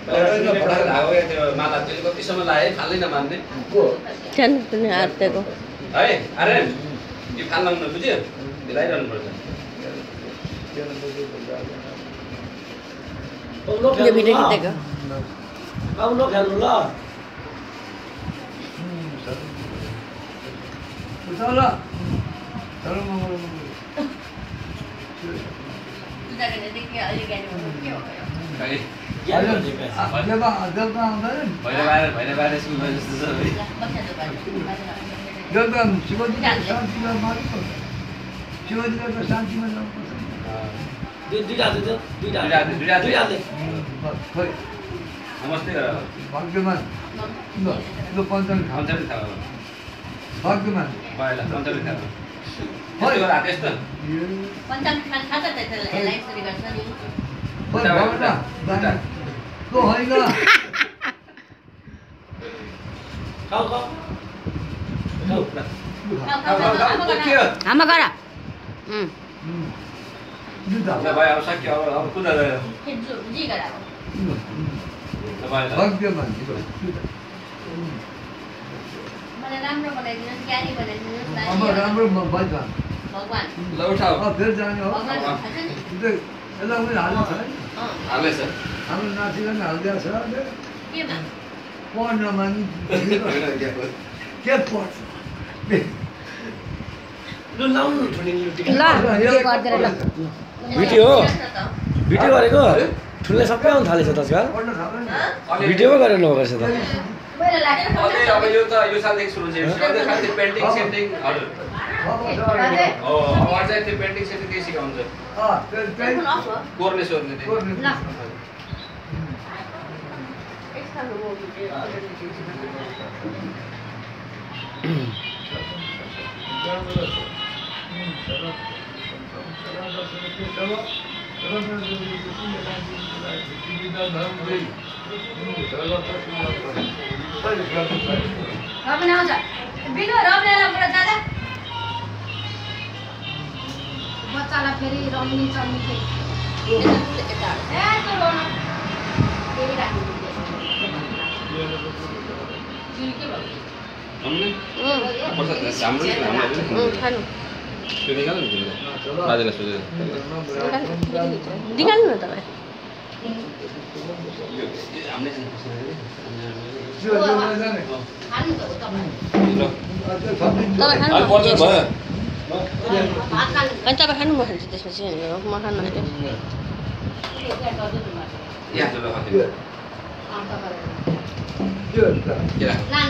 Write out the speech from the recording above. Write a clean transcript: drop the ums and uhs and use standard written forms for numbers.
माला त्यसले कतिसम्म लाए फाल्नै नमान्ने है अरे यो फाल्न बुझ्यो मिलाइरहनु पर्छ यो भिडियो खिचेको अब नखेल्नु ल नमस्ते भाग्यमान भाग्यमान आमा गर भाग्यमान मलाई राम्रो बनाइदिनुस् ज्ञानी बनाइदिनुस् अब राम्रो भगवान भगवान ल उठाऊ फेरि जाने हो भगवान थाहा छ नि यसलाई पनि हाल्नु छ है हालेछ हाम्रो नातिले हालिदिएको छ केमा पढ्नमा नि के पढ्छ लु लाउनु ठुलिङ लुटी ल यो गर्दैन ल भिडियो हो भिडियो गरेको ठुलै सबै आउनु थालेछ त आजकल पढ्न थाल्दैन भिडियो पो गरेर नगर्छ त मैले लाग्यो अब यो त यो सालदेखि सुरु चाहिँ खालि पेन्टिङ सेन्टिङहरू हो अब चाहिँ त्यो पेन्टिङ सेन्टिङ के सिकाउँछ फोन अफ हो कोर्ने सोर्ने ल एकछिन म रबिन आउँछ बिनु रबिनलाई पुरा जाँदा बच्चालाई फेरि रमिनी चल्नी के खानु त्यो निकाल्नु नि बाजेलाई सोधेर निकाल्नु न तपाईँ हामीले तपाईँ खानु पर्छ भयो अनि तपाईँ खानु म खान्छु त्यसपछि म खानु अहिले यहाँ